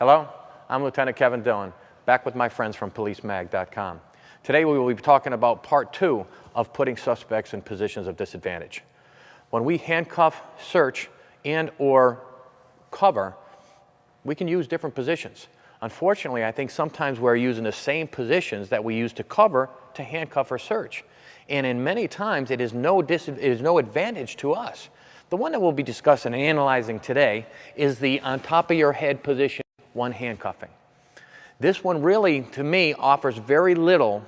Hello, I'm Lieutenant Kevin Dillon, back with my friends from PoliceMag.com. Today we will be talking about part 2 of putting suspects in positions of disadvantage. When we handcuff, search, and or cover, we can use different positions. Unfortunately, I think sometimes we're using the same positions that we use to cover to handcuff or search. And in many times, it is no advantage to us. The one that we'll be discussing and analyzing today is the on top of your head position, one handcuffing. This one really, to me, offers very little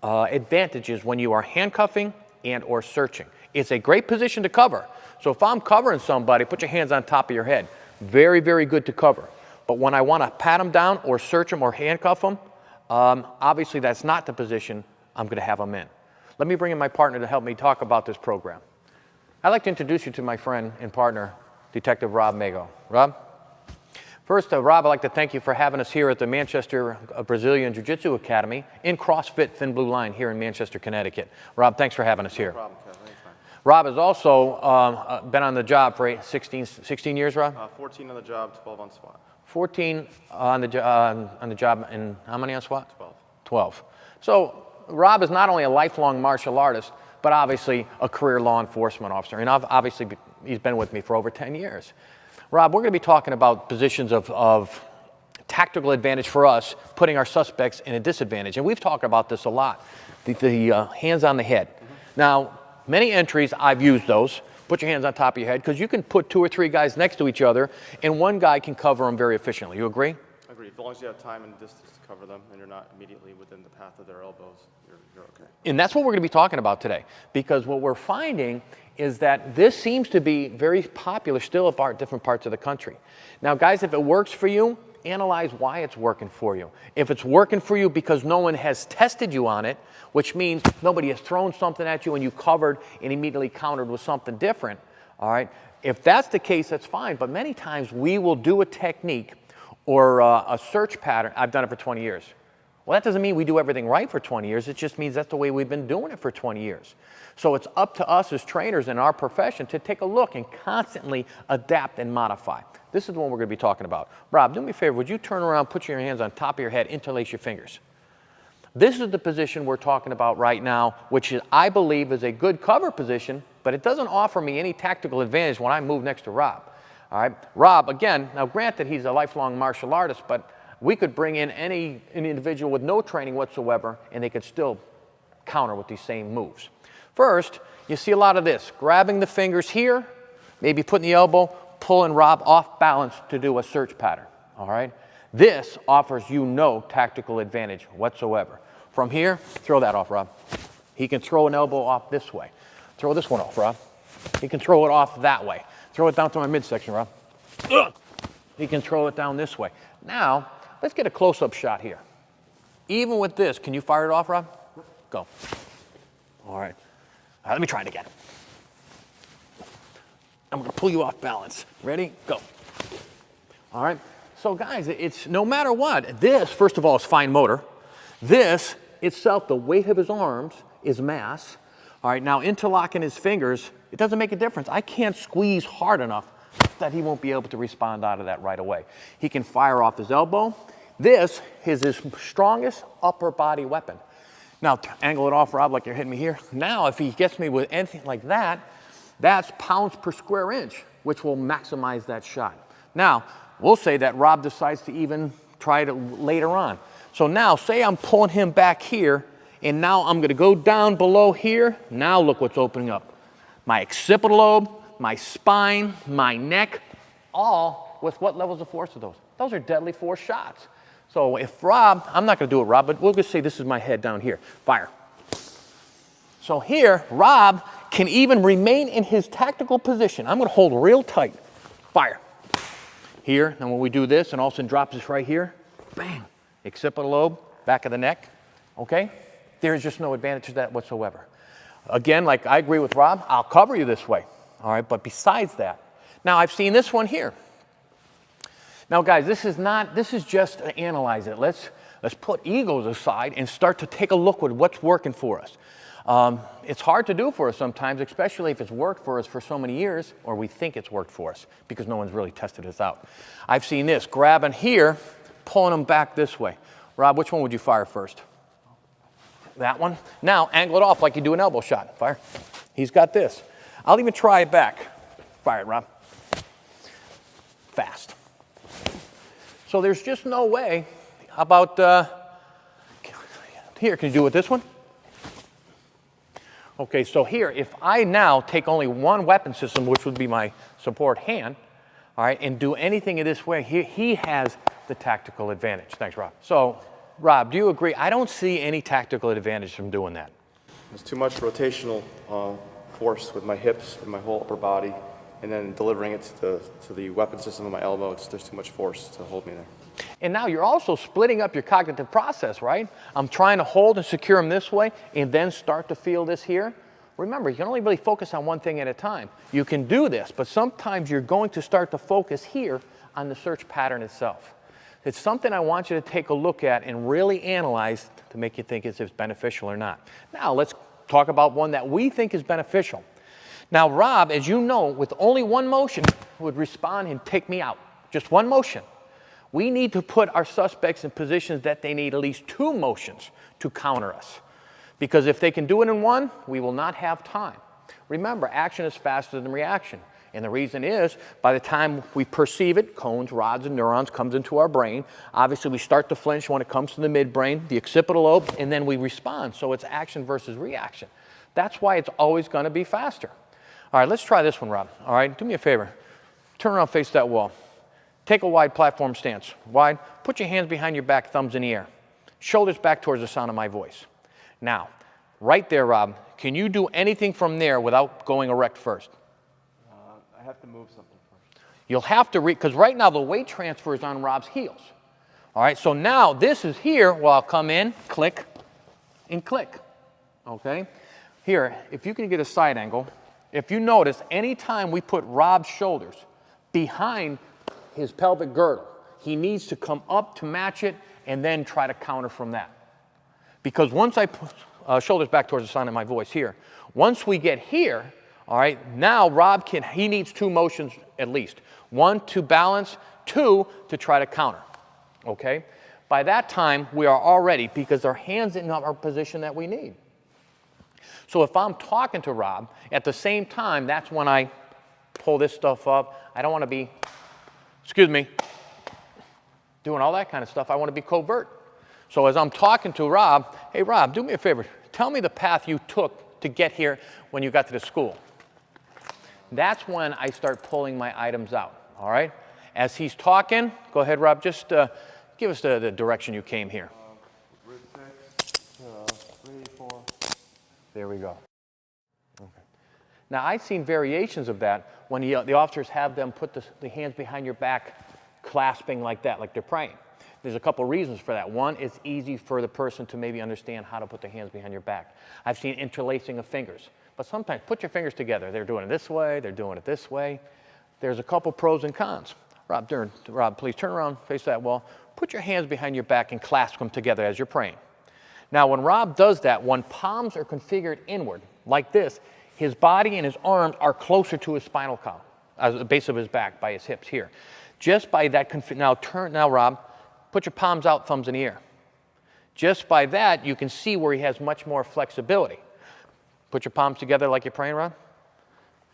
advantages when you are handcuffing and or searching. It's a great position to cover. So if I'm covering somebody, put your hands on top of your head. Very, very good to cover. But when I want to pat them down or search them or handcuff them, obviously that's not the position I'm going to have them in. Let me bring in my partner to help me talk about this program. I'd like to introduce you to my friend and partner, Detective Rob Mago. Rob? First, Rob, I'd like to thank you for having us here at the Manchester Brazilian Jiu-Jitsu Academy in CrossFit Thin Blue Line here in Manchester, Connecticut. Rob, thanks for having us here. No problem, Kevin. Anytime. Rob has also been on the job for 16 years, Rob? 14 on the job, 12 on SWAT. 14 on the job, and how many on SWAT? 12. 12. So Rob is not only a lifelong martial artist, but obviously a career law enforcement officer. And obviously he's been with me for over 10 years. Rob, we're going to be talking about positions of tactical advantage for us, putting our suspects in a disadvantage. And we've talked about this a lot, the hands on the head. Now, many entries, I've used those. Put your hands on top of your head, because you can put 2 or 3 guys next to each other, and one guy can cover them very efficiently. You agree? Agreed. As long as you have time and distance to cover them, and you're not immediately within the path of their elbows, you're okay. And that's what we're going to be talking about today, because what we're finding is that this seems to be very popular still at different parts of the country. Now, guys, if it works for you, analyze why it's working for you. If it's working for you because no one has tested you on it, which means nobody has thrown something at you and you covered and immediately countered with something different, all right? If that's the case, that's fine. But many times we will do a technique or a search pattern. I've done it for 20 years. Well, that doesn't mean we do everything right for 20 years. It just means that's the way we've been doing it for 20 years. So it's up to us as trainers in our profession to take a look and constantly adapt and modify. This is the one we're going to be talking about. Rob, do me a favor. Would you turn around, put your hands on top of your head, interlace your fingers? This is the position we're talking about right now, which is, I believe, is a good cover position, but it doesn't offer me any tactical advantage when I move next to Rob. All right? Rob, again, now granted he's a lifelong martial artist, but we could bring in an individual with no training whatsoever, and they could still counter with these same moves. First, you see a lot of this, grabbing the fingers here, maybe putting the elbow, pulling Rob off balance to do a search pattern, all right? This offers you no tactical advantage whatsoever. From here, throw that off, Rob. He can throw an elbow off this way. Throw this one off, Rob. He can throw it off that way. Throw it down to my midsection, Rob. He can throw it down this way. Now, let's get a close-up shot here. Even with this, can you fire it off, Rob? Go. All right. All right, let me try it again. I'm going to pull you off balance. Ready? Go. All right. So, guys, it's no matter what. This, first of all, is fine motor. This itself, the weight of his arms is mass. All right. Now, interlocking his fingers, it doesn't make a difference. I can't squeeze hard enough that he won't be able to respond out of that right away. He can fire off his elbow. This is his strongest upper body weapon. Now, angle it off, Rob, like you're hitting me here. Now, if he gets me with anything like that, that's pounds per square inch, which will maximize that shot. Now, we'll say that Rob decides to even try it later on. So now, say I'm pulling him back here, and now I'm going to go down below here. Now look what's opening up. My occipital lobe, my spine, my neck, all with what levels of force are those? Those are deadly force shots. So if Rob, I'm not going to do it, Rob, but we'll just say this is my head down here. Fire. So here, Rob can even remain in his tactical position. I'm going to hold real tight. Fire. Here, and when we do this, and all of a sudden drops this right here, bang, occipital lobe, back of the neck, okay? There's just no advantage to that whatsoever. Again, like I agree with Rob, I'll cover you this way, all right? But besides that, now I've seen this one here. Now, guys, this is just to analyze it. Let's put egos aside and start to take a look at what's working for us. It's hard to do for us sometimes, especially if it's worked for us for so many years, or we think it's worked for us, because no one's really tested this out. I've seen this, grabbing here, pulling them back this way. Rob, which one would you fire first? That one. Now, angle it off like you do an elbow shot. Fire. He's got this. I'll even try it back. Fire it, Rob. Fast. So there's just no way. How about, here, can you do it with this one? Okay, so here, if I now take only one weapon system, which would be my support hand, all right, and do anything in this way, he has the tactical advantage. Thanks, Rob. So, Rob, do you agree? I don't see any tactical advantage from doing that. There's too much rotational force with my hips and my whole upper body, and then delivering it to the weapon system of my elbow. There's too much force to hold me there. And now you're also splitting up your cognitive process, right? I'm trying to hold and secure them this way and then start to feel this here. Remember, you can only really focus on one thing at a time. You can do this, but sometimes you're going to start to focus here on the search pattern itself. It's something I want you to take a look at and really analyze to make you think if it's beneficial or not. Now, let's talk about one that we think is beneficial. Now, Rob, as you know, with only one motion, would respond and take me out. Just one motion. We need to put our suspects in positions that they need at least two motions to counter us. Because if they can do it in one, we will not have time. Remember, action is faster than reaction. And the reason is, by the time we perceive it, cones, rods, and neurons comes into our brain. Obviously, we start to flinch when it comes to the midbrain, the occipital lobe, and then we respond. So it's action versus reaction. That's why it's always going to be faster. All right, let's try this one, Rob. All right, do me a favor. Turn around, face that wall. Take a wide platform stance. Wide. Put your hands behind your back, thumbs in the air. Shoulders back towards the sound of my voice. Now, right there, Rob, can you do anything from there without going erect first? I have to move something first. You'll have to, because right now the weight transfer is on Rob's heels. All right, so now this is here, well, I'll come in, click, and click. Okay? Here, if you can get a side angle, if you notice, anytime we put Rob's shoulders behind his pelvic girdle, he needs to come up to match it and then try to counter from that. Because once I put shoulders back towards the sound of my voice here, once we get here, all right, now Rob he needs two motions at least. One to balance, two to try to counter, okay? By that time, we are already, because our hands in our position that we need. So if I'm talking to Rob, at the same time, that's when I pull this stuff up. I don't want to be, excuse me, doing all that kind of stuff. I want to be covert. So as I'm talking to Rob, hey, Rob, do me a favor. Tell me the path you took to get here when you got to the school. That's when I start pulling my items out, all right? As he's talking, go ahead, Rob, just give us the direction you came here. Route 6, 3, 4. There we go. Okay. Now, I've seen variations of that when the officers have them put the hands behind your back, clasping like that, like they're praying. There's a couple reasons for that. One, it's easy for the person to maybe understand how to put their hands behind your back. I've seen interlacing of fingers. But sometimes, put your fingers together. They're doing it this way, they're doing it this way. There's a couple pros and cons. Rob, please turn around, face that wall. Put your hands behind your back and clasp them together as you're praying. Now, when Rob does that, when palms are configured inward, like this, his body and his arms are closer to his spinal column, the base of his back, by his hips here. Just by that, now, Rob, put your palms out, thumbs in the air. Just by that, you can see where he has much more flexibility. Put your palms together like you're praying, Rob.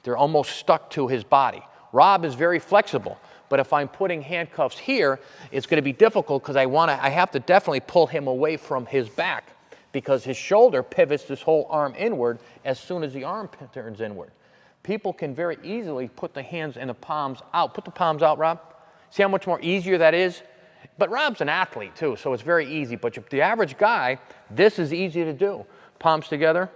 They're almost stuck to his body. Rob is very flexible, but if I'm putting handcuffs here, it's going to be difficult because I have to definitely pull him away from his back because his shoulder pivots this whole arm inward as soon as the arm turns inward. People can very easily put the hands and the palms out. Put the palms out, Rob. See how much more easier that is? But Rob's an athlete too, so it's very easy. But the average guy, this is easy to do. Palms together,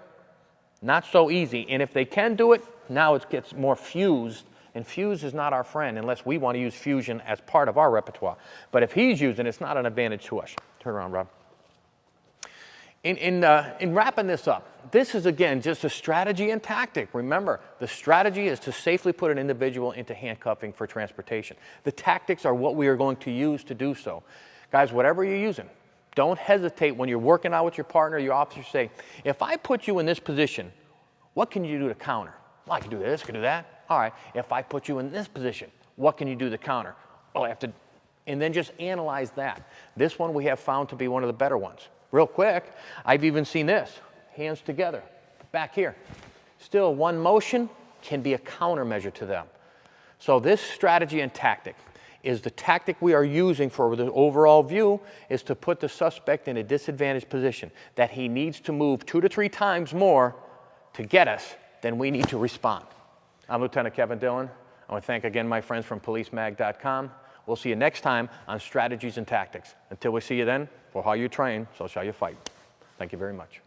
not so easy. And if they can do it, now it gets more fused. And fuse is not our friend unless we want to use fusion as part of our repertoire. But if he's using it, it's not an advantage to us. Turn around, Rob. In wrapping this up, this is, again, just a strategy and tactic. Remember, the strategy is to safely put an individual into handcuffing for transportation. The tactics are what we are going to use to do so. Guys, whatever you're using, Don't hesitate when you're working out with your partner, your officer, say, if I put you in this position, what can you do to counter? Well, I can do this, I can do that. All right, if I put you in this position, what can you do to counter? Well, I have to, and then just analyze that. This one we have found to be one of the better ones. Real quick, I've even seen this, hands together, back here. Still, one motion can be a countermeasure to them. So this strategy and tactic is the tactic we are using for the overall view is to put the suspect in a disadvantaged position, that he needs to move 2 to 3 times more to get us than we need to respond. I'm Lieutenant Kevin Dillon. I want to thank again my friends from policemag.com. We'll see you next time on Strategies and Tactics. Until we see you then, for how you train, so shall you fight. Thank you very much.